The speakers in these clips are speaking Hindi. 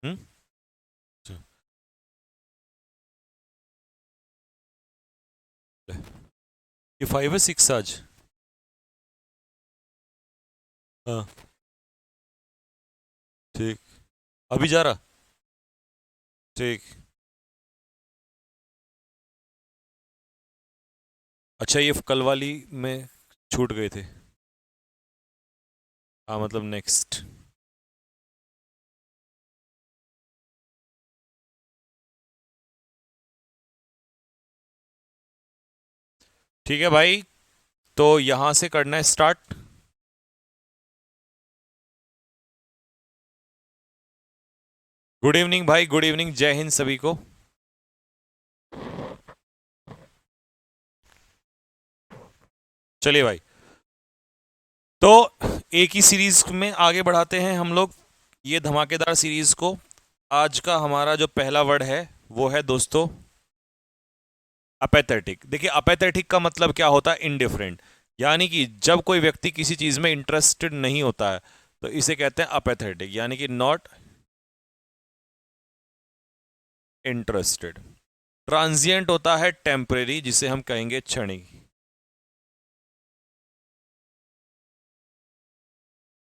हम्म। अच्छा, ये 5 है 6 आज। हाँ। ठीक। अभी जा रहा। ठीक। अच्छा, ये कल वाली में छूट गए थे। हाँ, मतलब नेक्स्ट। ठीक है भाई, तो यहां से करना है स्टार्ट। गुड इवनिंग भाई, गुड इवनिंग, जय हिंद सभी को। चलिए भाई, तो एक ही सीरीज में आगे बढ़ाते हैं हम लोग ये धमाकेदार सीरीज को। आज का हमारा जो पहला वर्ड है वो है दोस्तों अपेथेटिक। देखिए, अपेथेटिक का मतलब क्या होता है? इनडिफरेंट। यानी कि जब कोई व्यक्ति किसी चीज में इंटरेस्टेड नहीं होता है तो इसे कहते हैं अपेथेटिक, यानी कि नॉट इंटरेस्टेड। ट्रांजिएंट होता है टेम्परेरी, जिसे हम कहेंगे क्षणिक।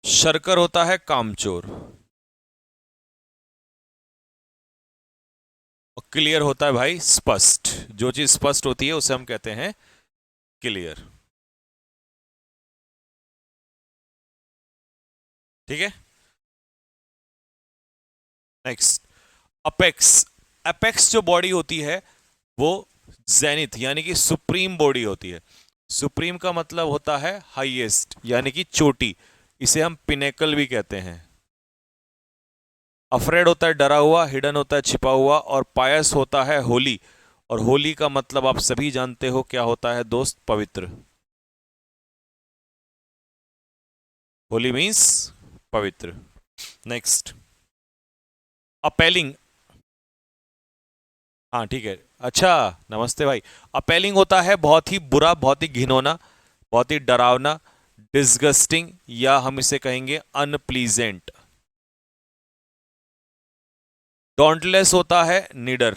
शर्कर होता है कामचोर। और क्लियर होता है भाई स्पष्ट। जो चीज स्पष्ट होती है उसे हम कहते हैं क्लियर। ठीक है। Next, apex. अपेक्स जो बॉडी होती है वो जेनिथ यानी कि सुप्रीम बॉडी होती है। सुप्रीम का मतलब होता है हाईएस्ट यानी कि चोटी। इसे हम पिनेकल भी कहते हैं। अफ्रेड होता है डरा हुआ, हिडन होता है छिपा हुआ, और पायस होता है होली। और होली का मतलब आप सभी जानते हो क्या होता है दोस्त? पवित्र। होली मीन्स पवित्र। Next, appealing. हाँ ठीक है। अच्छा, नमस्ते भाई। अपेलिंग होता है बहुत ही बुरा, बहुत ही घिनौना, बहुत ही डरावना, डिसगस्टिंग, या हम इसे कहेंगे अनप्लीजेंट। डोंटलेस होता है निडर।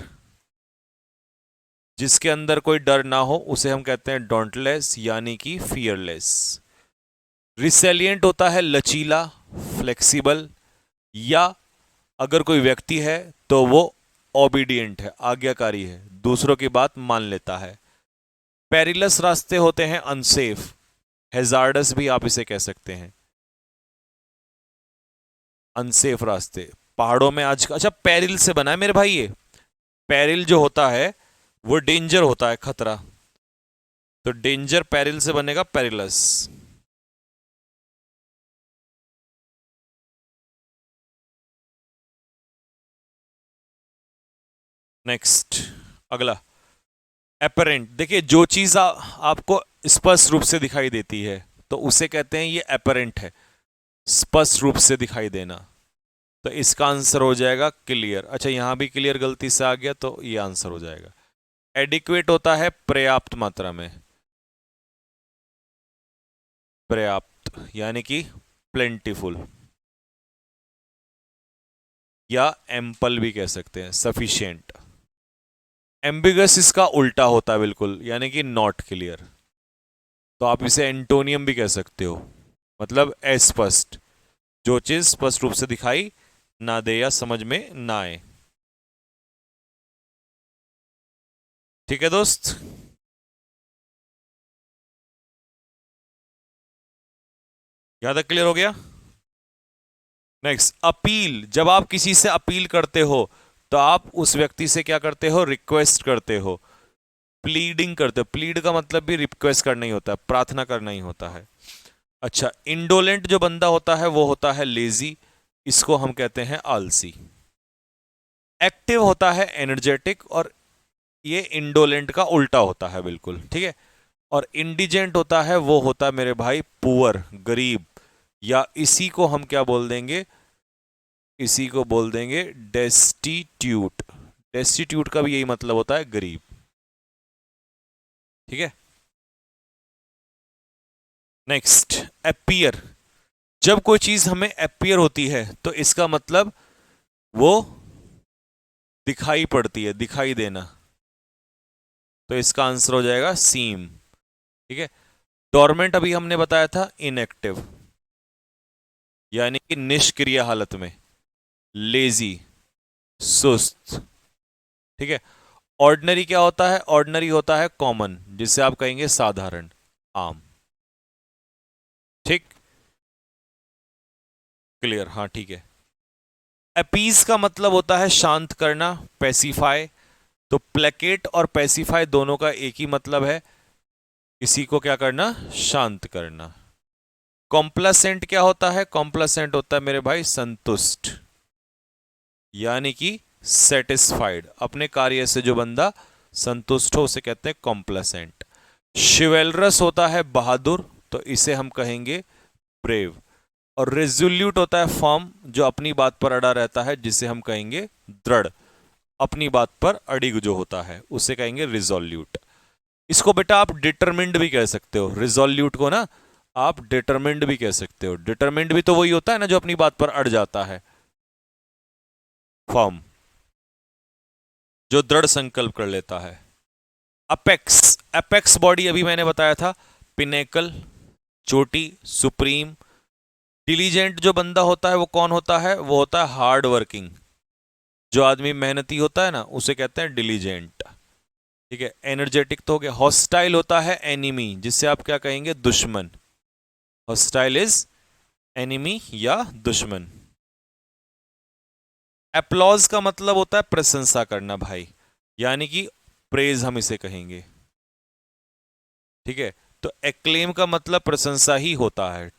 जिसके अंदर कोई डर ना हो उसे हम कहते हैं डोंटलेस यानी कि फियरलेस। रिसेलिएंट होता है लचीला, फ्लेक्सिबल, या अगर कोई व्यक्ति है तो वो ओबीडियंट है, आज्ञाकारी है, दूसरों की बात मान लेता है। पेरिलस रास्ते होते हैं अनसेफ, हेजार्डस भी आप इसे कह सकते हैं। अनसेफ रास्ते पहाड़ों में आज, अच्छा पेरिल से बना है मेरे भाई ये। पेरिल जो होता है वो डेंजर होता है, खतरा। तो डेंजर पेरिल से बनेगा पेरिलस। नेक्स्ट, अगला, एपरेंट। देखिए, जो चीज आपको स्पष्ट रूप से दिखाई देती है तो उसे कहते हैं ये एपरेंट है, स्पष्ट रूप से दिखाई देना। तो इसका आंसर हो जाएगा क्लियर। अच्छा, यहां भी क्लियर गलती से आ गया तो ये आंसर हो जाएगा। एडिक्वेट होता है पर्याप्त मात्रा में। पर्याप्त यानी कि प्लेंटीफुल, या एम्पल भी कह सकते हैं, सफिशिएंट। एम्बिगस इसका उल्टा होता है बिल्कुल, यानी कि नॉट क्लियर। तो आप इसे एंटोनियम भी कह सकते हो, मतलब अस्पष्ट, जो चीज स्पष्ट रूप से दिखाई ना दे या समझ में ना आए। ठीक है दोस्त। यहां तक क्लियर हो गया? Next, appeal. जब आप किसी से अपील करते हो तो आप उस व्यक्ति से क्या करते हो? रिक्वेस्ट करते हो, प्लीडिंग करते हो। प्लीड का मतलब भी रिक्वेस्ट करना ही होता है, प्रार्थना करना ही होता है। अच्छा, इंडोलेंट जो बंदा होता है वो होता है लेजी, इसको हम कहते हैं आलसी। एक्टिव होता है एनर्जेटिक, और ये इंडोलेंट का उल्टा होता है बिल्कुल, ठीक है। और इंडिजेंट होता है, वो होता है मेरे भाई पुअर, गरीब, या इसी को हम क्या बोल देंगे? इसी को बोल देंगे डेस्टिट्यूट। डेस्टिट्यूट का भी यही मतलब होता है, गरीब। ठीक है। Next, appear. जब कोई चीज हमें अपीयर होती है तो इसका मतलब वो दिखाई पड़ती है, दिखाई देना, तो इसका आंसर हो जाएगा सीम। ठीक है। डोरमेंट अभी हमने बताया था इनएक्टिव, यानी कि निष्क्रिय हालत में, लेजी, सुस्त। ठीक है। ऑर्डिनरी क्या होता है? ऑर्डिनरी होता है कॉमन, जिसे आप कहेंगे साधारण, आम। ठीक, क्लियर? हाँ ठीक है। अपीज का मतलब होता है शांत करना, पेसिफाई। तो प्लेकेट और पेसिफाई दोनों का एक ही मतलब है, किसी को क्या करना? शांत करना। कॉम्प्लासेंट क्या होता है? कॉम्प्लासेंट होता है मेरे भाई संतुष्ट, यानी कि सेटिस्फाइड। अपने कार्य से जो बंदा संतुष्ट हो उसे कहते हैं कॉम्प्लासेंट। शिवेलरस होता है बहादुर, तो इसे हम कहेंगे ब्रेव। और रेजोल्यूट होता है फर्म, जो अपनी बात पर अड़ा रहता है, जिसे हम कहेंगे दृढ़। अपनी बात पर अड़िग जो होता है उसे कहेंगे रिजोल्यूट। इसको बेटा आप डिटरमिंड भी कह सकते हो, रिजोल्यूट को ना आप डिटरमिंड भी कह सकते हो। डिटरमिंड भी तो वही होता है ना जो अपनी बात पर अड़ जाता है, फर्म, जो दृढ़ संकल्प कर लेता है। अपेक्स, अपेक्स बॉडी अभी मैंने बताया था, पिनेकल, चोटी, सुप्रीम। डिलीजेंट जो बंदा होता है वो कौन होता है? वो होता है हार्ड वर्किंग। जो आदमी मेहनती होता है ना उसे कहते हैं डिलीजेंट। ठीक है। एनर्जेटिक तो हो गया। हॉस्टाइल होता है एनिमी, जिससे आप क्या कहेंगे? दुश्मन। हॉस्टाइल इज एनिमी या दुश्मन। एप्लॉज का मतलब होता है प्रशंसा करना भाई, यानी कि प्रेज हम इसे कहेंगे। ठीक है। तो एक्लेम का मतलब प्रशंसा ही होता है।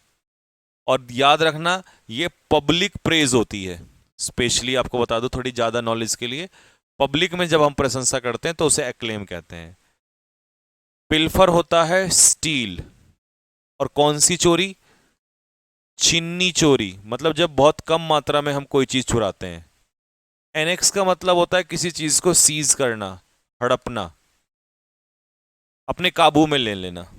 और याद रखना ये पब्लिक प्रेज होती है। स्पेशली आपको बता दो थोड़ी ज्यादा नॉलेज के लिए, पब्लिक में जब हम प्रशंसा करते हैं तो उसे एक्लेम कहते हैं। पिल्फर होता है स्टील, और कौन सी चोरी? छिन्नी चोरी, मतलब जब बहुत कम मात्रा में हम कोई चीज चुराते हैं। एनेक्स का मतलब होता है किसी चीज को सीज करना, हड़पना, अपने काबू में ले लेना।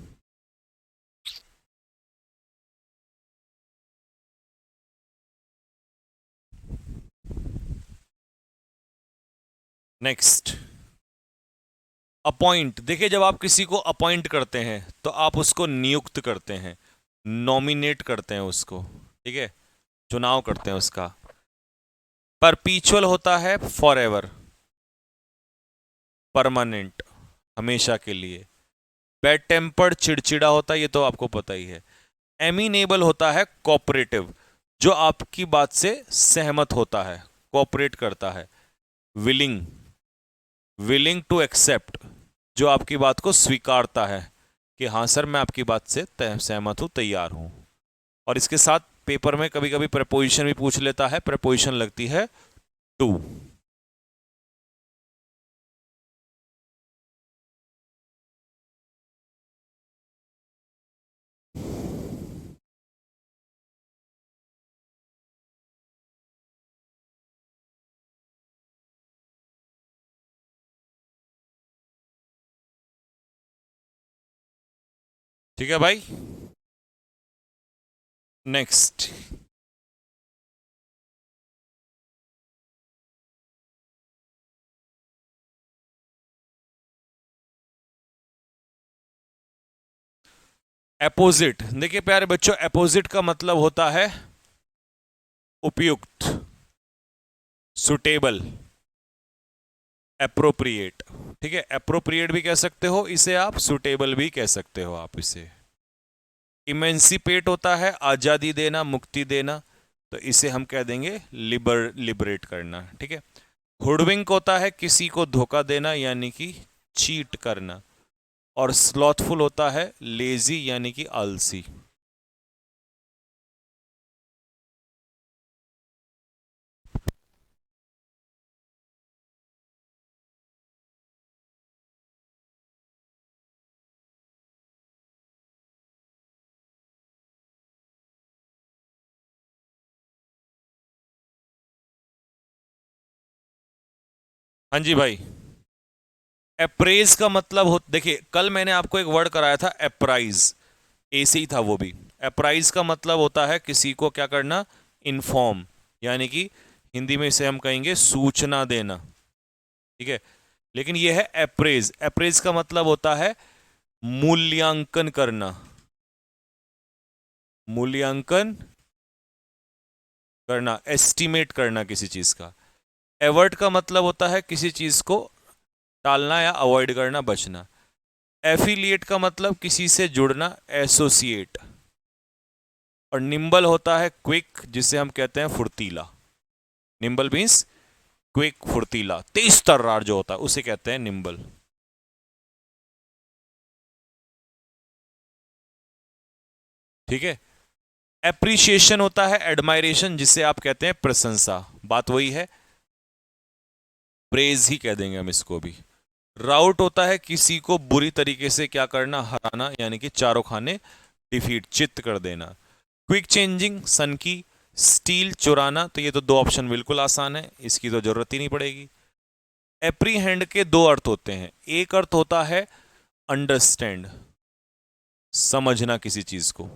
Next, a point. देखिए जब आप किसी को अपॉइंट करते हैं तो आप उसको नियुक्त करते हैं, नॉमिनेट करते हैं उसको। ठीक है, चुनाव करते हैं उसका। परपीचुअल होता है फॉर, परमानेंट, हमेशा के लिए। बैड टेम्पर्ड चिड़चिड़ा होता है, ये तो आपको पता ही है। एमिनेबल होता है कोऑपरेटिव, जो आपकी बात से सहमत होता है, कोऑपरेट करता है। विलिंग, विलिंग टू एक्सेप्ट, जो आपकी बात को स्वीकारता है कि हाँ सर मैं आपकी बात से सहमत हूं, तैयार हूं। और इसके साथ पेपर में कभी कभी प्रपोजिशन भी पूछ लेता है, प्रपोजिशन लगती है टू। ठीक है भाई। Next, opposite. देखिए प्यारे बच्चों, अपोजिट का मतलब होता है उपयुक्त, सुटेबल, एप्रोप्रिएट। ठीक है, एप्रोप्रिएट भी कह सकते हो इसे आप, सुटेबल भी कह सकते हो आप इसे। इमेंसिपेट होता है आजादी देना, मुक्ति देना, तो इसे हम कह देंगे लिबरेट करना। ठीक है। हुडविंक होता है किसी को धोखा देना, यानी कि चीट करना। और स्लॉथफुल होता है लेजी, यानी कि आलसी। हाँ जी भाई। अप्रेज का मतलब हो, देखिए कल मैंने आपको एक वर्ड कराया था अप्राइज, ऐसे ही था वो भी। अप्राइज का मतलब होता है किसी को क्या करना? इन्फॉर्म, यानी कि हिंदी में इसे हम कहेंगे सूचना देना, ठीक है। लेकिन यह है अप्रेज। अप्रेज का मतलब होता है मूल्यांकन करना, मूल्यांकन करना, एस्टिमेट करना किसी चीज का। एवर्ट का मतलब होता है किसी चीज को टालना या अवॉइड करना, बचना। एफिलिएट का मतलब किसी से जुड़ना, एसोसिएट। और निम्बल होता है क्विक, जिसे हम कहते हैं फुर्तीला। निम्बल मीन्स क्विक, फुर्तीला, तेज तर्रार जो होता है उसे कहते हैं निम्बल। ठीक है। एप्रिशिएशन होता है एडमायरेशन, जिसे आप कहते हैं प्रशंसा। बात वही है, प्रेज ही कह देंगे हम इसको भी। राउट होता है किसी को बुरी तरीके से क्या करना, हराना, यानी कि चारों खाने, डिफीट, चित्त कर देना। क्विक चेंजिंग, सन की। स्टील, चुराना। तो ये तो दो ऑप्शन बिल्कुल आसान है, इसकी तो जरूरत ही नहीं पड़ेगी। एप्रीहेंड के दो अर्थ होते हैं। एक अर्थ होता है अंडरस्टैंड, समझना किसी चीज को,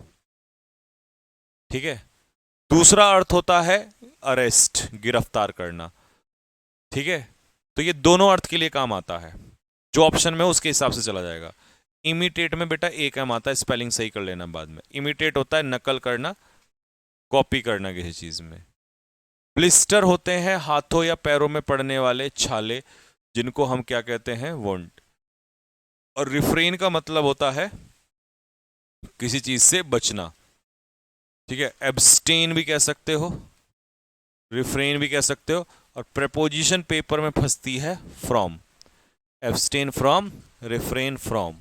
ठीक है। दूसरा अर्थ होता है अरेस्ट, गिरफ्तार करना, ठीक है। तो ये दोनों अर्थ के लिए काम आता है, जो ऑप्शन में उसके हिसाब से चला जाएगा। इमिटेट में बेटा एक एम आता है, स्पेलिंग सही कर लेना बाद में। इमिटेट होता है नकल करना, कॉपी करना किसी चीज में। ब्लिस्टर होते हैं हाथों या पैरों में पड़ने वाले छाले, जिनको हम क्या कहते हैं, वोंट। और रिफ्रेन का मतलब होता है किसी चीज से बचना, ठीक है। एब्सटेन भी कह सकते हो, रिफ्रेन भी कह सकते हो। और प्रेपोजिशन पेपर में फंसती है from. Abstain from, refrain from.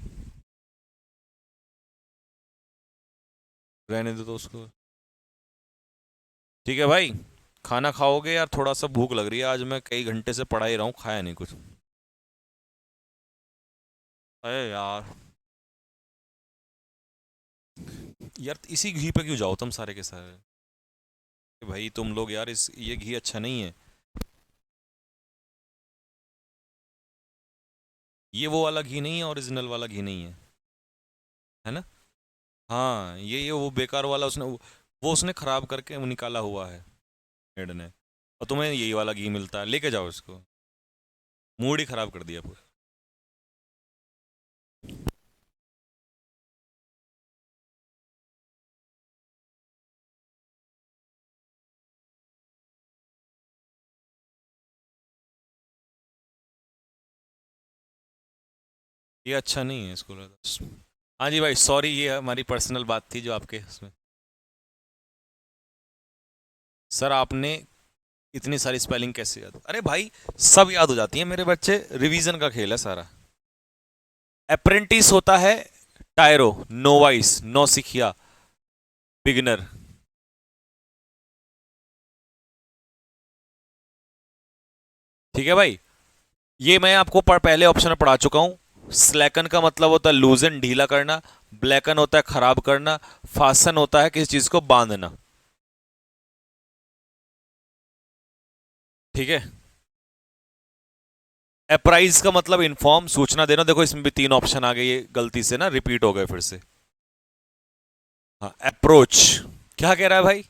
रहने दो तो उसको, ठीक है भाई। खाना खाओगे यार, थोड़ा सा भूख लग रही है, आज मैं कई घंटे से पढ़ा ही रहा हूँ, खाया नहीं कुछ। अरे यार, यार इसी घी पे क्यों जाओ तुम सारे के सारे। भाई तुम लोग यार, इस ये घी अच्छा नहीं है। ये वो वाला घी नहीं है, ओरिजिनल वाला घी नहीं है ना। हाँ, ये वो बेकार वाला उसने, वो उसने खराब करके वो निकाला हुआ है मेड ने। और तुम्हें यही वाला घी मिलता है, लेके जाओ इसको। मूड ही खराब कर दिया पूरा। ये अच्छा नहीं है इसको। हाँ जी भाई, सॉरी, ये हमारी पर्सनल बात थी जो आपके उसमें। सर आपने इतनी सारी स्पेलिंग कैसे याद, अरे भाई सब याद हो जाती है मेरे बच्चे, रिवीजन का खेल है सारा। अप्रेंटिस होता है टायरो, नोवाइस, नौसिखिया, बिगनर। ठीक है भाई। ये मैं आपको पहले ऑप्शन में पढ़ा चुका हूं। स्लैकन का मतलब होता है लूजन, ढीला करना। ब्लैकन होता है खराब करना। फासन होता है किसी चीज को बांधना, ठीक है। अप्राइज का मतलब इन्फॉर्म, सूचना देना। देखो इसमें भी तीन ऑप्शन आ गए, ये गलती से ना रिपीट हो गए फिर से। हाँ, अप्रोच। क्या कह रहा है भाई।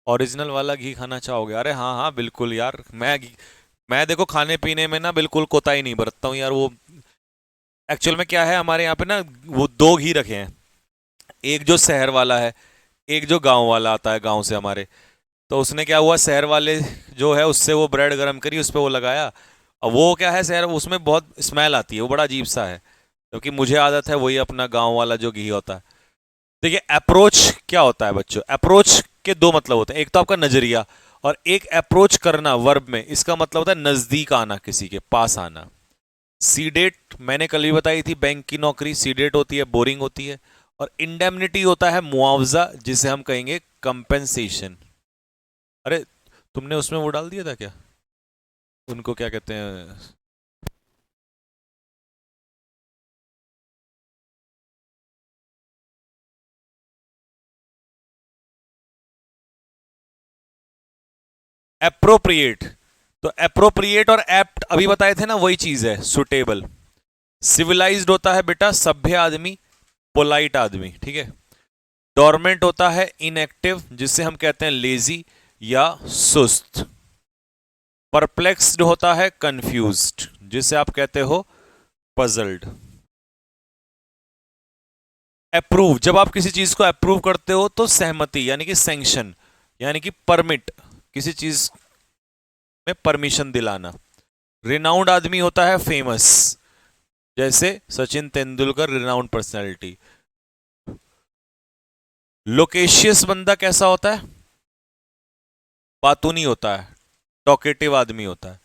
ओरिजिनल वाला घी खाना चाहोगे, अरे हाँ हाँ बिल्कुल यार। मैं देखो खाने पीने में ना बिल्कुल कोताही नहीं बरतता हूँ यार। वो एक्चुअल में क्या है, हमारे यहाँ पे ना वो दो घी रखे हैं। एक जो शहर वाला है, एक जो गांव वाला आता है गांव से हमारे। तो उसने क्या हुआ, शहर वाले जो है उससे वो ब्रेड गर्म करी, उस पर वो लगाया। अब वो क्या है, शहर उसमें बहुत स्मेल आती है, वो बड़ा अजीब सा है। क्योंकि मुझे आदत है वही अपना गांव वाला जो घी होता है। देखिए अप्रोच क्या होता है बच्चों, अप्रोच के दो मतलब होते हैं। एक तो आपका नजरिया, और एक अप्रोच करना वर्ब में, इसका मतलब होता है नजदीक आना, किसी के पास आना। सीडेट मैंने कल भी बताई थी, बैंक की नौकरी सीडेट होती है, बोरिंग होती है। और इंडेमनिटी होता है मुआवजा, जिसे हम कहेंगे कंपेंसेशन। अरे तुमने उसमें वो डाल दिया था क्या, उनको क्या कहते हैं। एप्रोप्रिएट। तो एप्रोप्रिएट और एप्ट अभी बताए थे ना, वही चीज है, सुटेबल। सिविलाइज्ड होता है बेटा सभ्य आदमी, पोलाइट आदमी, ठीक है। डोरमेंट होता है इनएक्टिव, जिसे हम कहते हैं लेजी या सुस्त। परप्लेक्स्ड होता है कंफ्यूज्ड, जिसे आप कहते हो पजल्ड। अप्रूव, जब आप किसी चीज को अप्रूव करते हो तो सहमति यानी कि सैंक्शन यानी कि परमिट, किसी चीज में परमिशन दिलाना। रिनाउंड आदमी होता है फेमस, जैसे Sachin Tendulkar renowned personality. Loquacious बंदा कैसा होता है? बातूनी होता है, टॉकेटिव आदमी होता है।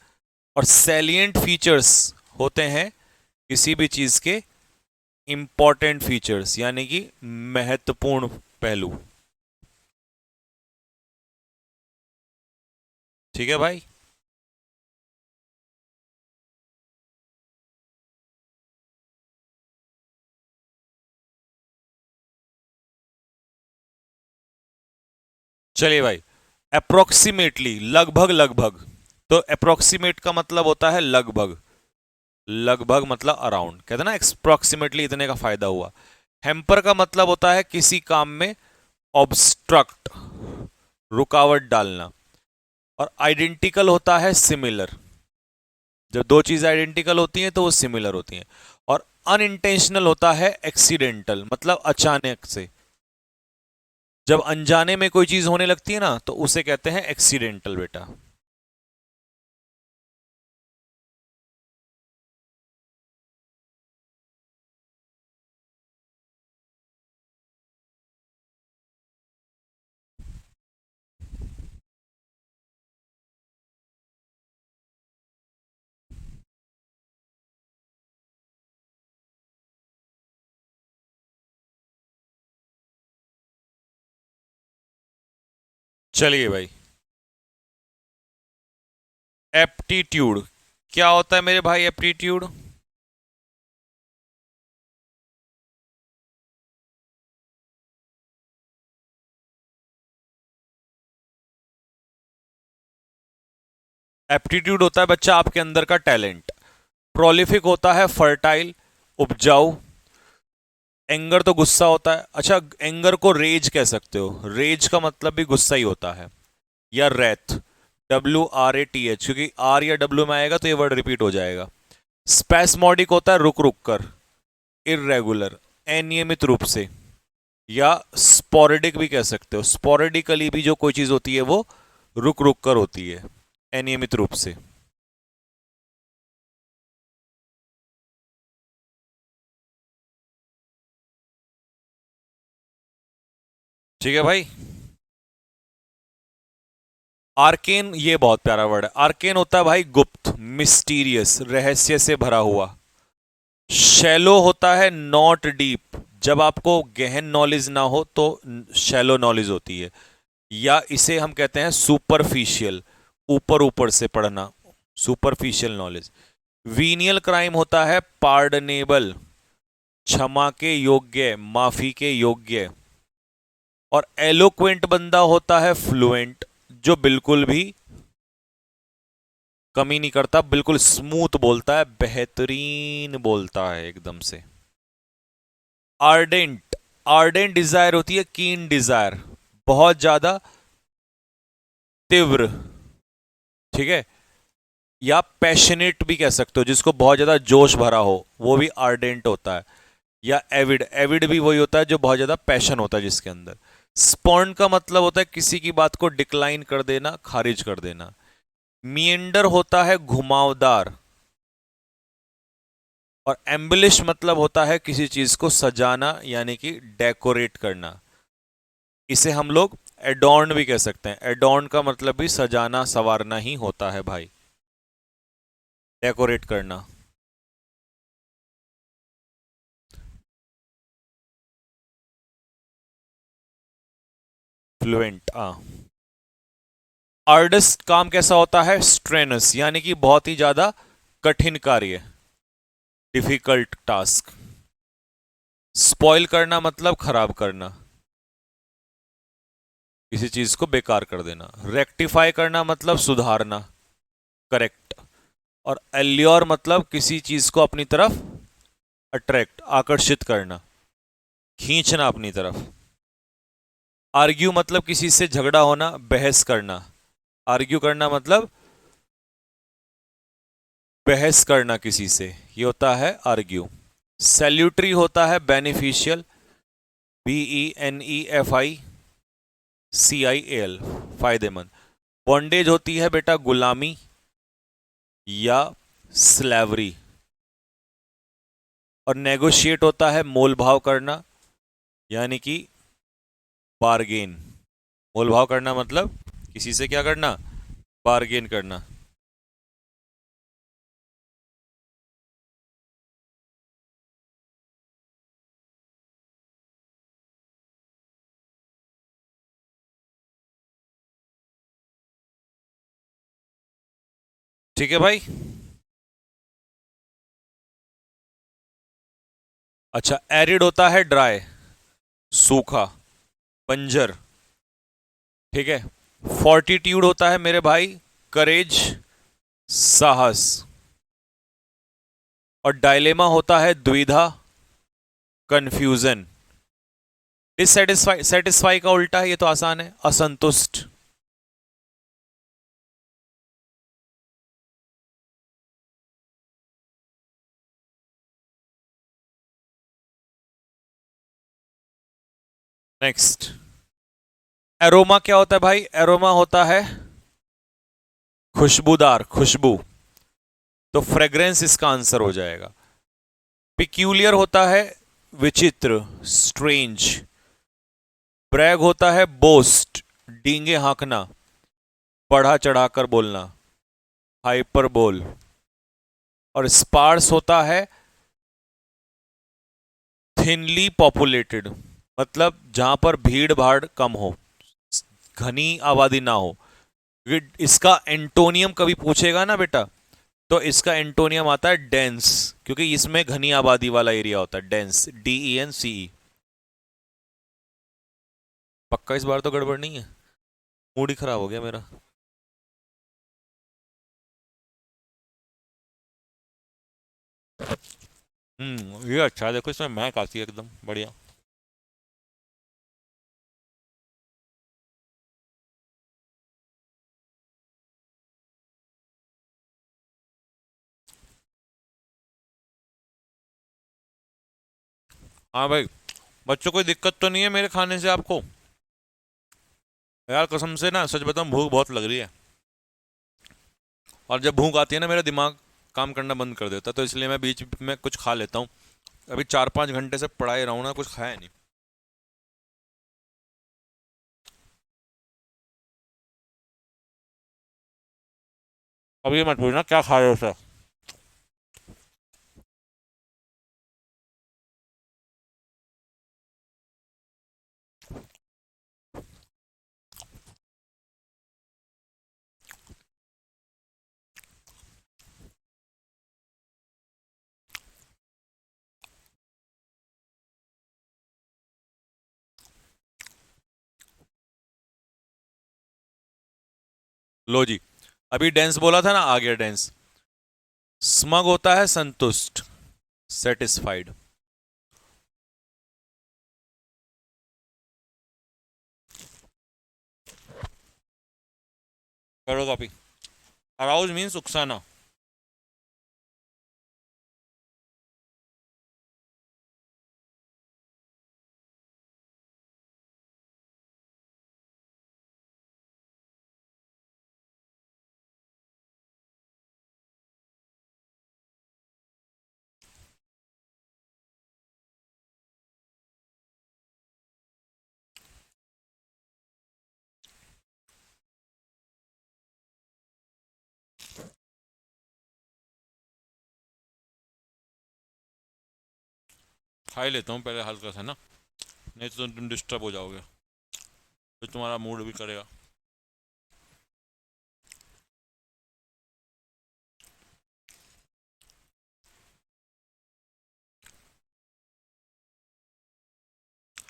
और सैलिएंट फीचर्स होते हैं किसी भी चीज के इंपॉर्टेंट फीचर्स यानी कि महत्वपूर्ण पहलू। ठीक है भाई। चलिए भाई, अप्रोक्सीमेटली लगभग लगभग, तो अप्रोक्सीमेट का मतलब होता है लगभग, लगभग मतलब अराउंड, कहते हैं ना अप्रोक्सीमेटली इतने का फायदा हुआ। हेम्पर का मतलब होता है किसी काम में ऑब्स्ट्रक्ट, रुकावट डालना। और आइडेंटिकल होता है सिमिलर, जब दो चीजें आइडेंटिकल होती हैं तो वो सिमिलर होती हैं। और अनइंटेंशनल होता है एक्सीडेंटल, मतलब अचानक से, जब अनजाने में कोई चीज होने लगती है ना तो उसे कहते हैं एक्सीडेंटल बेटा। चलिए भाई, एप्टीट्यूड क्या होता है मेरे भाई? एप्टीट्यूड एप्टीट्यूड होता है बच्चा आपके अंदर का टैलेंट। प्रोलिफिक होता है फर्टाइल, उपजाऊ। एंगर तो गुस्सा होता है, अच्छा एंगर को रेज कह सकते हो, रेज का मतलब भी गुस्सा ही होता है। या रेथ, WRATH, क्योंकि आर या डब्ल्यू में आएगा तो ये वर्ड रिपीट हो जाएगा। स्पैस्मोडिक होता है रुक रुक कर, इरेगुलर, अनियमित रूप से। या स्पोरेडिक भी कह सकते हो, स्पोरेडिकली भी जो कोई चीज होती है वो रुक रुक कर होती है, अनियमित रूप से। ठीक है भाई। आर्केन, ये बहुत प्यारा वर्ड है। आर्केन होता है भाई गुप्त, मिस्टीरियस, रहस्य से भरा हुआ। शैलो होता है नॉट डीप, जब आपको गहन नॉलेज ना हो तो शैलो नॉलेज होती है। या इसे हम कहते हैं सुपरफिशियल, ऊपर ऊपर से पढ़ना, सुपरफिशियल नॉलेज। वीनियल क्राइम होता है पार्डनेबल, क्षमा के योग्य, माफी के योग्य। और एलोक्वेंट बंदा होता है फ्लुएंट, जो बिल्कुल भी कमी नहीं करता, बिल्कुल स्मूथ बोलता है, बेहतरीन बोलता है एकदम से। आर्डेंट, आर्डेंट डिजायर होती है कीन डिजायर, बहुत ज्यादा तीव्र, ठीक है। या पैशनेट भी कह सकते हो, जिसको बहुत ज्यादा जोश भरा हो वो भी आर्डेंट होता है। या एविड, एविड भी वही होता है जो बहुत ज्यादा पैशन होता है जिसके अंदर। स्पॉन्ड का मतलब होता है किसी की बात को डिक्लाइन कर देना, खारिज कर देना। मिएंडर होता है घुमावदार। और एम्बलिश मतलब होता है किसी चीज को सजाना यानी कि डेकोरेट करना। इसे हम लोग एडॉर्न भी कह सकते हैं, एडॉर्न का मतलब भी सजाना संवारना ही होता है भाई, डेकोरेट करना। फ्लुएंट, हाँ। आर्डिस्ट काम कैसा होता है? स्ट्रेनस, यानी कि बहुत ही ज्यादा कठिन कार्य, डिफिकल्ट टास्क। स्पॉइल करना मतलब खराब करना, किसी चीज को बेकार कर देना। रेक्टिफाई करना मतलब सुधारना, करेक्ट। और एल्योर मतलब किसी चीज को अपनी तरफ अट्रैक्ट, आकर्षित करना, खींचना अपनी तरफ। आर्ग्यू मतलब किसी से झगड़ा होना, बहस करना। आर्ग्यू करना मतलब बहस करना किसी से, ये होता है आर्ग्यू। सैल्यूटरी होता है बेनिफिशियल, BENEFICIAL, फायदेमंद। बॉन्डेज होती है बेटा गुलामी या स्लेवरी। और नेगोशिएट होता है मोल भाव करना, यानी कि बार्गेन। मोल भाव करना मतलब किसी से क्या करना, बार्गेन करना। ठीक है भाई। अच्छा, एरिड होता है ड्राई, सूखा, बंजर। ठीक है। फोर्टिट्यूड होता है मेरे भाई करेज, साहस। और डायलेमा होता है द्विधा, कंफ्यूजन। डिससेटिस्फाई, सेटिस्फाई का उल्टा है, ये तो आसान है, असंतुष्ट। नेक्स्ट, एरोमा क्या होता है भाई? एरोमा होता है खुशबूदार, खुशबू। तो फ्रेग्रेंस इसका आंसर हो जाएगा। पिक्यूलियर होता है विचित्र, स्ट्रेंज। ब्रैग होता है बोस्ट, डींगे हाँकना, बढ़ा चढ़ाकर बोलना, हाइपर बोल। और स्पार्स होता है थिनली पॉपुलेटेड, मतलब जहां पर भीड़ भाड़ कम हो, घनी आबादी ना हो। इसका एंटोनियम कभी पूछेगा ना बेटा, तो इसका एंटोनियम आता है डेंस, क्योंकि इसमें घनी आबादी वाला एरिया होता है, डेंस, DENCE। पक्का इस बार तो गड़बड़ नहीं है? मूड ही खराब हो गया मेरा। ये अच्छा है, देखो इसमें महक आती है एकदम बढ़िया। हाँ भाई, बच्चों कोई दिक्कत तो नहीं है मेरे खाने से आपको? यार कसम से ना, सच बताऊं, भूख बहुत लग रही है। और जब भूख आती है ना, मेरा दिमाग काम करना बंद कर देता है, तो इसलिए मैं बीच में कुछ खा लेता हूँ। अभी 4-5 घंटे से पड़ा ही रहा हूँ ना, कुछ खाया नहीं। अब ये मत पूछना क्या खा रहे हो सर। लो जी, अभी डेंस बोला था ना, आ गया डेंस। स्मग होता है संतुष्ट, सेटिस्फाइड। करो कॉपी। Arouse means उकसाना। खा ही लेता हूँ पहले हल्का सा ना, नहीं तो तुम डिस्टर्ब हो जाओगे, फिर तुम्हारा मूड भी करेगा।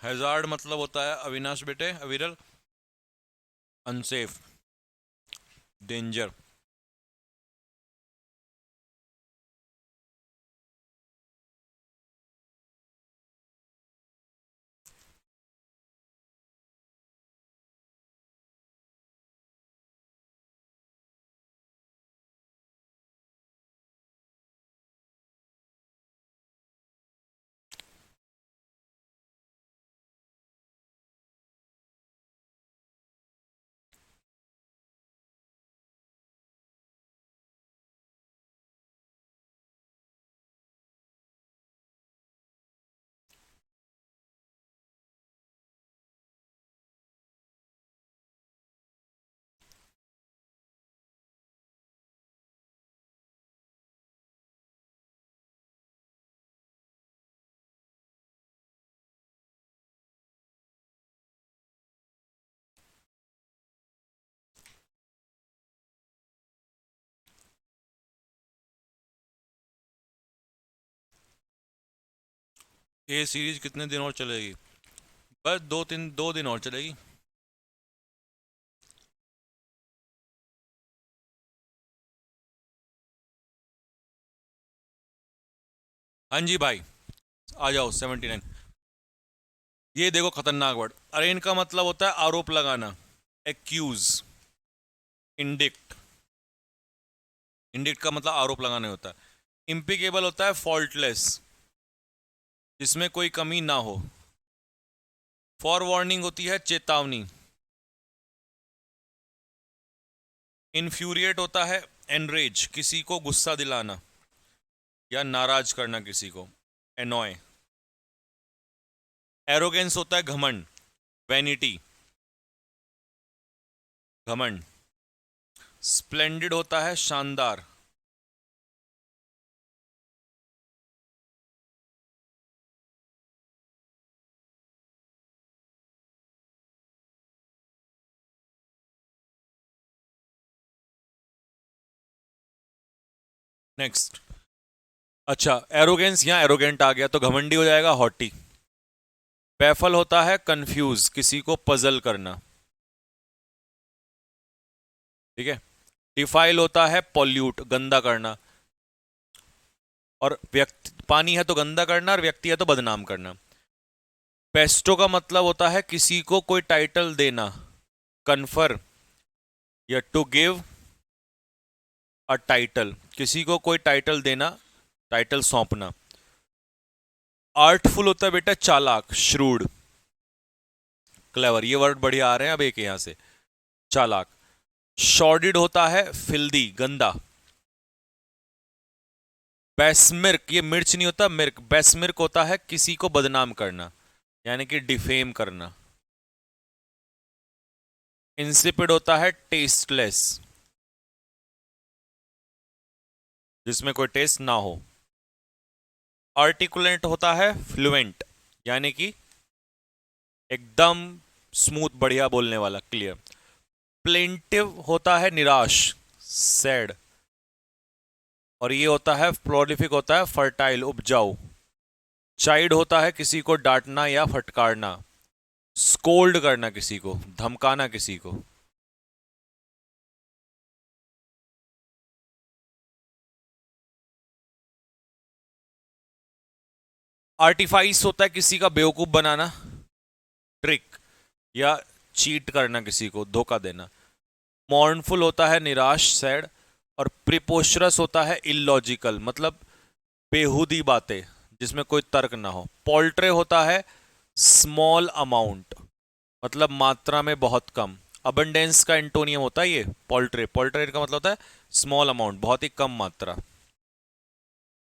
हैजार्ड मतलब होता है अविनाश बेटे, अविरल, अनसेफ, डेंजर। ये सीरीज कितने दिन और चलेगी? बस 2 दिन और चलेगी। हाँ जी भाई, आ जाओ 79। ये देखो खतरनाक वर्ड, अरेन का मतलब होता है आरोप लगाना, एक्यूज। इंडिक्ट, इंडिक्ट का मतलब आरोप लगाने होता है। इम्पिकेबल होता है फॉल्टलेस, जिसमें कोई कमी ना हो। फॉर वार्निंग होती है चेतावनी। इन्फ्यूरिएट होता है एनरेज, किसी को गुस्सा दिलाना या नाराज करना किसी को, एनॉय। एरोगेंस होता है घमंड, वैनिटी, घमंड। स्प्लेंडेड होता है शानदार। नेक्स्ट। अच्छा, एरोगेंस यहाँ एरोगेंट आ गया तो घमंडी हो जाएगा हॉटी। बैफल होता है कंफ्यूज, किसी को पजल करना। ठीक है। डिफाइल होता है पॉल्यूट, गंदा करना। और व्यक्ति, पानी है तो गंदा करना, और व्यक्ति है तो बदनाम करना। पेस्टो का मतलब होता है किसी को कोई टाइटल देना, कन्फर या टू गिव अ टाइटल, किसी को कोई टाइटल देना, टाइटल सौंपना। आर्टफुल होता है बेटा चालाक, श्रूड, क्लेवर। ये वर्ड बढ़िया आ रहे हैं अब एक यहां से, चालाक। शॉर्डिड होता है फिल्दी, गंदा। बेस्मिर्क, ये मिर्च नहीं होता मिर्क, बेस्मिर्क होता है किसी को बदनाम करना, यानी कि डिफेम करना। इंसिपिड होता है टेस्टलेस, जिसमें कोई टेस्ट ना हो। आर्टिकुलेट होता है फ्लुएंट, यानी कि एकदम स्मूथ, बढ़िया बोलने वाला, क्लियर। प्लेंटिव होता है निराश, सैड। और ये होता है प्रोलिफिक होता है फर्टाइल, उपजाऊ। चाइड होता है किसी को डांटना या फटकारना, स्कोल्ड करना किसी को, धमकाना किसी को। आर्टिफाइस होता है किसी का बेवकूफ बनाना, ट्रिक या चीट करना, किसी को धोखा देना। मॉर्नफुल होता है निराश, सैड। और प्रिपोस्टरस होता है इलॉजिकल, मतलब बेहूदी बातें जिसमें कोई तर्क ना हो। पोल्ट्रे होता है स्मॉल अमाउंट, मतलब मात्रा में बहुत कम। अबंडेंस का एंटोनियम होता है ये पोल्ट्रे, पोल्ट्रे का मतलब होता है स्मॉल अमाउंट, बहुत ही कम मात्रा।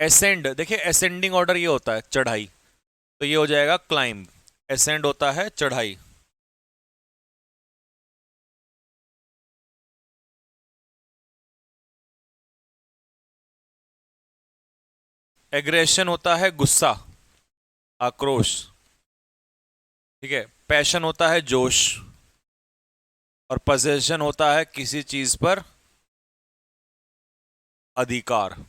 एसेंड, देखिए असेंडिंग ऑर्डर ये होता है चढ़ाई, तो ये हो जाएगा क्लाइंब। एसेंड होता है चढ़ाई। एग्रेशन होता है गुस्सा, आक्रोश। ठीक है। पैशन होता है जोश। और पजेशन होता है किसी चीज पर अधिकार।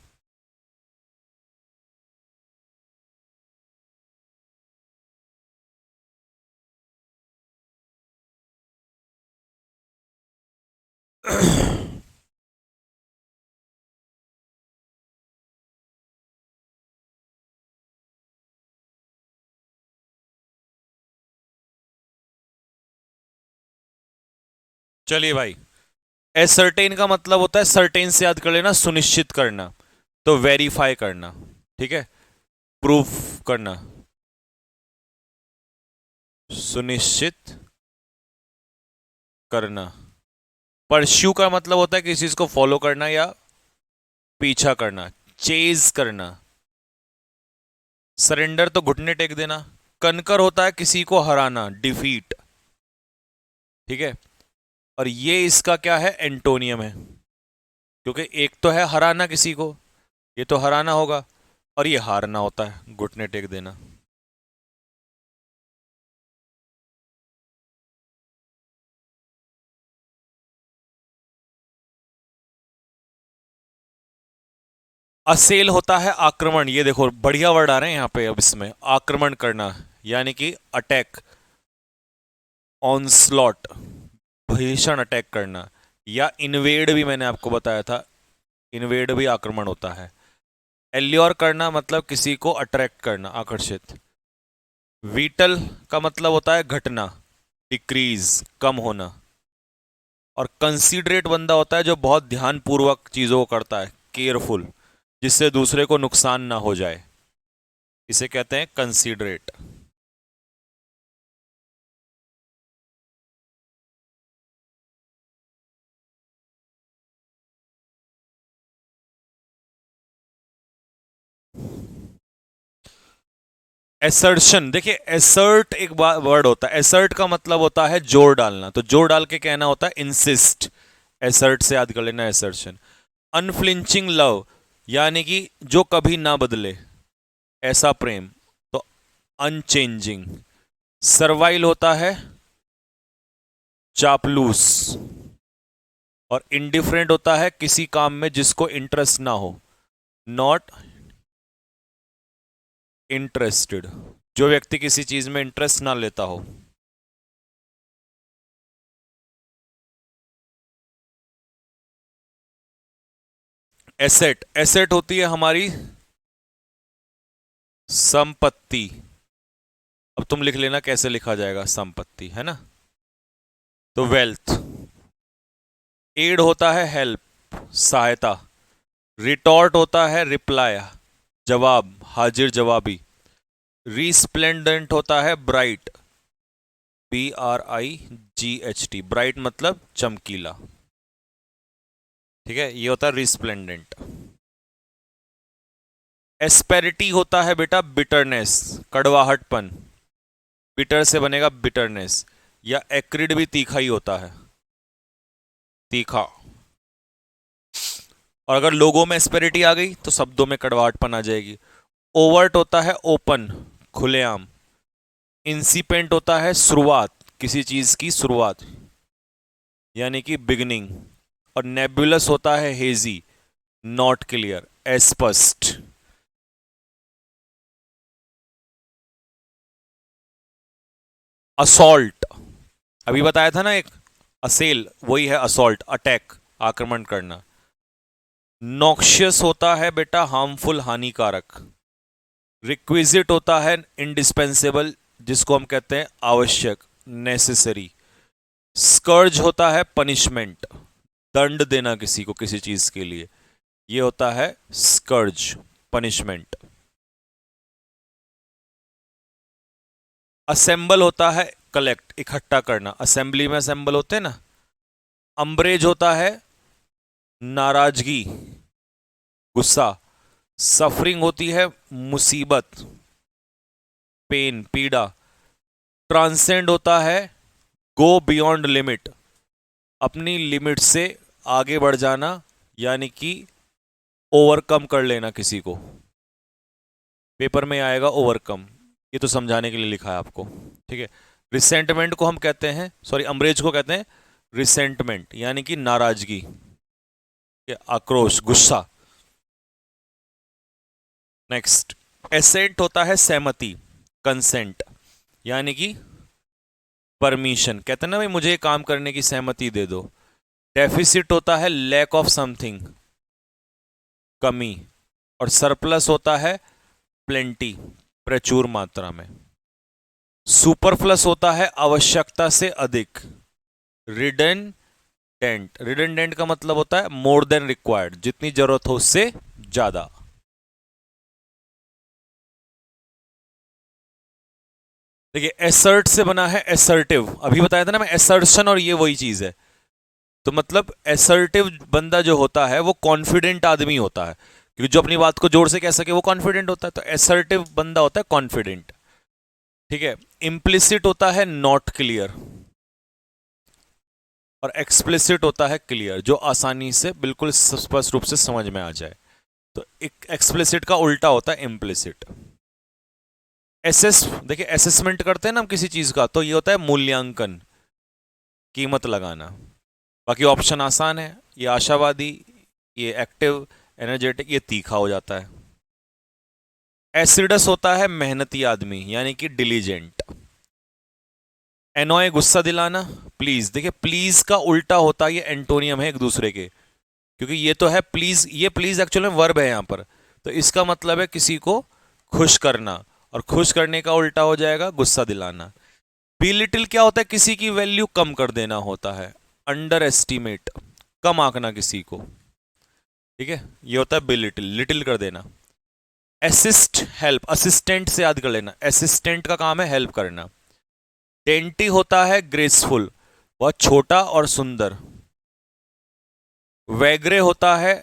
चलिए भाई, एसर्टेन का मतलब होता है, सर्टेन से याद कर लेना, सुनिश्चित करना, तो वेरीफाई करना। ठीक है। प्रूफ करना, सुनिश्चित करना। परस्यू का मतलब होता है किसी चीज को फॉलो करना या पीछा करना, चेज करना। सरेंडर तो घुटने टेक देना। कनकर होता है किसी को हराना, डिफीट। ठीक है। और ये इसका क्या है, एंटोनियम है, क्योंकि एक तो है हराना किसी को, ये तो हराना होगा, और ये हारना होता है, घुटने टेक देना। असेल होता है आक्रमण, ये देखो बढ़िया वर्ड आ रहे हैं यहाँ पे अब इसमें, आक्रमण करना यानी कि अटैक, ऑनस्लॉट, भीषण अटैक करना, या इन्वेड भी मैंने आपको बताया था, इन्वेड भी आक्रमण होता है। एल्योर करना मतलब किसी को अट्रैक्ट करना, आकर्षित। वीटल का मतलब होता है घटना, डिक्रीज, कम होना। और कंसीडरेट बंदा होता है जो बहुत ध्यानपूर्वक चीजों को करता है, केयरफुल, जिससे दूसरे को नुकसान ना हो जाए, इसे कहते हैं कंसीडरेट। एसर्शन, देखिए एसर्ट एक वर्ड होता है, एसर्ट का मतलब होता है जोर डालना, तो जोर डाल के कहना होता है इंसिस्ट, एसर्ट से याद कर लेना एसर्शन। अनफ्लिंचिंग लव यानी कि जो कभी ना बदले, ऐसा प्रेम, तो अनचेंजिंग। सर्वाइल होता है चापलूस, और इंडिफरेंट होता है किसी काम में जिसको इंटरेस्ट ना हो, नॉट इंटरेस्टेड, जो व्यक्ति किसी चीज में इंटरेस्ट ना लेता हो। एसेट, एसेट होती है हमारी संपत्ति। अब तुम लिख लेना कैसे लिखा जाएगा संपत्ति, है ना। तो वेल्थ। एड होता है हेल्प, सहायता। रिटॉर्ट होता है रिप्लाई, जवाब, हाजिर जवाबी। रिस्प्लेंडेंट होता है ब्राइट, BRIGHT, ब्राइट मतलब चमकीला, ठीक है, ये होता है रिस्प्लेंडेंट। एस्पेरिटी होता है बेटा बिटरनेस, कड़वाहटपन, बिटर से बनेगा बिटरनेस, या एक्रिड भी तीखा ही होता है, तीखा। और अगर लोगों में एस्पेरिटी आ गई तो शब्दों में कड़वाहटपन आ जाएगी। ओवर्ट होता है ओपन, खुलेआम। इंसिपेंट होता है शुरुआत, किसी चीज की शुरुआत, यानी कि बिगिनिंग। और नेबुलस होता है हेजी, नॉट क्लियर, अस्पष्ट। असॉल्ट, अभी बताया था ना एक, असेल वही है असॉल्ट, अटैक, आक्रमण करना। नॉक्शियस होता है बेटा हार्मफुल, हानिकारक। रिक्विजिट होता है इंडिस्पेंसेबल, जिसको हम कहते हैं आवश्यक, नेसेसरी। स्कर्ज होता है पनिशमेंट, दंड देना किसी को किसी चीज के लिए, ये होता है स्कर्ज, पनिशमेंट। असेंबल होता है कलेक्ट, इकट्ठा करना, असेंबली में असेंबल होते हैं ना। अम्ब्रेज होता है नाराजगी, गुस्सा। सफरिंग होती है मुसीबत, पेन, पीड़ा। ट्रांसेंड होता है गो बियॉन्ड लिमिट, अपनी लिमिट से आगे बढ़ जाना, यानी कि ओवरकम कर लेना किसी को, पेपर में आएगा ओवरकम, ये तो समझाने के लिए लिखा है आपको, ठीक है। रिसेंटमेंट को हम कहते हैं, सॉरी अम्ब्रेज को कहते हैं रिसेंटमेंट, यानी कि नाराजगी, आक्रोश, गुस्सा। नेक्स्ट, एसेंट होता है सहमति, कंसेंट, यानी कि परमिशन, कहते हैं ना भाई मुझे काम करने की सहमति दे दो। डेफिसिट होता है लैक ऑफ समथिंग, कमी। और सरप्लस होता है प्लेंटी, प्रचुर मात्रा में। सुपरफ्लस होता है आवश्यकता से अधिक। रिडेंडेंट, रिडेंडेंट का मतलब होता है मोर देन रिक्वायर्ड, जितनी जरूरत हो उससे ज्यादा। देखिए एसर्ट से बना है एसर्टिव, अभी बताया था ना मैं एसर्शन, और ये वही चीज है। तो मतलब एसर्टिव बंदा जो होता है वो कॉन्फिडेंट आदमी होता है, क्योंकि जो अपनी बात को जोर से कह सके वो कॉन्फिडेंट होता है, तो एसर्टिव बंदा होता है कॉन्फिडेंट, ठीक है। इम्प्लिसिट होता है नॉट क्लियर, और एक्सप्लिसिट होता है क्लियर, जो आसानी से बिल्कुल स्पष्ट रूप से समझ में आ जाए। तो एक एक्सप्लिसिट का उल्टा होता है इम्प्लिसिट। देखिए असेसमेंट करते हैं ना हम किसी चीज का, तो ये होता है मूल्यांकन, कीमत लगाना। बाकी ऑप्शन आसान है, ये आशावादी, ये एक्टिव, एनर्जेटिक, ये तीखा हो जाता है। एसिडस होता है मेहनती आदमी, यानी कि डिलीजेंट। एनॉय गुस्सा दिलाना। प्लीज, देखिए प्लीज का उल्टा होता है, ये एंटोनियम है एक दूसरे के, क्योंकि ये तो है प्लीज, ये प्लीज एक्चुअली में वर्ब है यहां पर, तो इसका मतलब है किसी को खुश करना, और खुश करने का उल्टा हो जाएगा गुस्सा दिलाना। बिलिटिल क्या होता है? किसी की वैल्यू कम कर देना होता है। अंडर एस्टिमेट, कम आंकना किसी को, ठीक है, ये होता है बिलिटिल, लिटिल कर देना। असिस्ट, हेल्प, असिस्टेंट से याद कर लेना, असिस्टेंट का काम है हेल्प करना। डेंटी होता है ग्रेसफुल, बहुत छोटा और सुंदर। वैग्रे होता है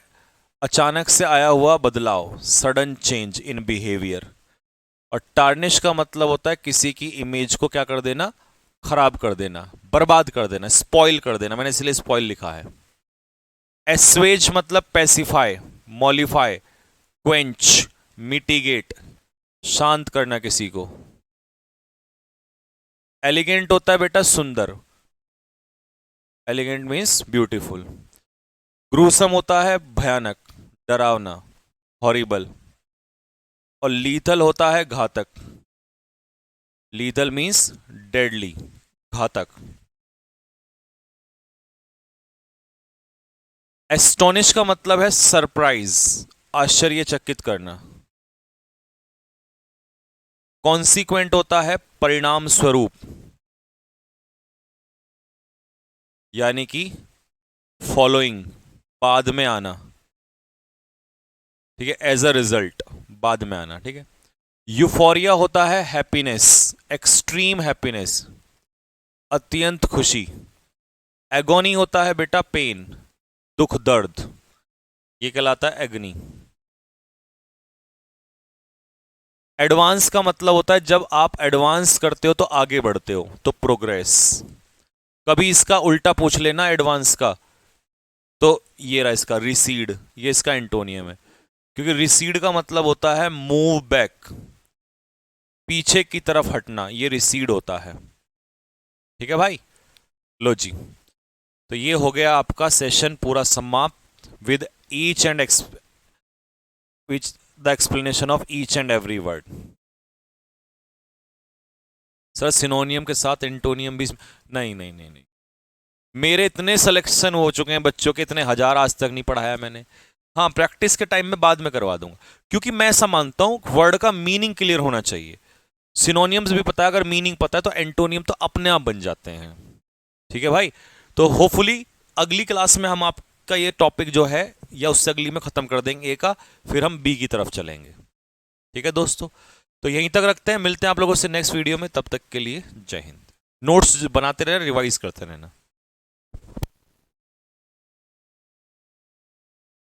अचानक से आया हुआ बदलाव, सडन चेंज इन बिहेवियर। और टार्निश का मतलब होता है किसी की इमेज को क्या कर देना, खराब कर देना, बर्बाद कर देना, स्पॉइल कर देना, मैंने इसलिए स्पॉइल लिखा है। एस्वेज मतलब पैसिफाई, मॉलिफाई, क्वेंच, मिटिगेट, शांत करना किसी को। एलिगेंट होता है बेटा सुंदर, एलिगेंट मीन्स ब्यूटीफुल। ग्रूसम होता है भयानक, डरावना, हॉरिबल। और लीथल होता है घातक, लीथल मीन्स डेडली, घातक। एस्टोनिश का मतलब है सरप्राइज, आश्चर्यचकित करना। कॉन्सिक्वेंट होता है परिणाम स्वरूप, यानी कि फॉलोइंग, बाद में आना, ठीक है, एज अ रिजल्ट, बाद में आना, ठीक है। यूफोरिया होता है हैप्पीनेस, एक्सट्रीम हैप्पीनेस, अत्यंत खुशी। एगोनी होता है बेटा पेन, दुख दर्द, ये कहलाता है एग्नी। एडवांस का मतलब होता है जब आप एडवांस करते हो तो आगे बढ़ते हो, तो प्रोग्रेस। कभी इसका उल्टा पूछ लेना एडवांस का, तो ये रहा इसका रिसीड, ये इसका एंटोनियम है, क्योंकि रिसीड का मतलब होता है मूव बैक, पीछे की तरफ हटना, ये रिसीड होता है, ठीक है भाई। लो जी, तो ये हो गया आपका सेशन पूरा समाप्त with each and which the explanation of each and every word. Sir सिनोनियम के साथ एंटोनियम भी? नहीं नहीं नहीं नहीं, मेरे इतने सिलेक्शन हो चुके हैं बच्चों के, इतने हजार आज तक नहीं पढ़ाया मैंने। हाँ, प्रैक्टिस के टाइम में बाद में करवा दूंगा, क्योंकि मैं ऐसा मानता हूं वर्ड का मीनिंग क्लियर होना चाहिए। सिनोनियम्स भी पता है, अगर मीनिंग पता है तो एंटोनियम तो अपने आप बन जाते हैं, ठीक है भाई। तो होपफुली अगली क्लास में हम आपका ये टॉपिक जो है, या उससे अगली में खत्म कर देंगे ए का, फिर हम बी की तरफ चलेंगे, ठीक है दोस्तों। तो यहीं तक रखते हैं, मिलते हैं आप लोगों से नेक्स्ट वीडियो में, तब तक के लिए जय हिंद। नोट्स बनाते रहना, रिवाइज करते रहना।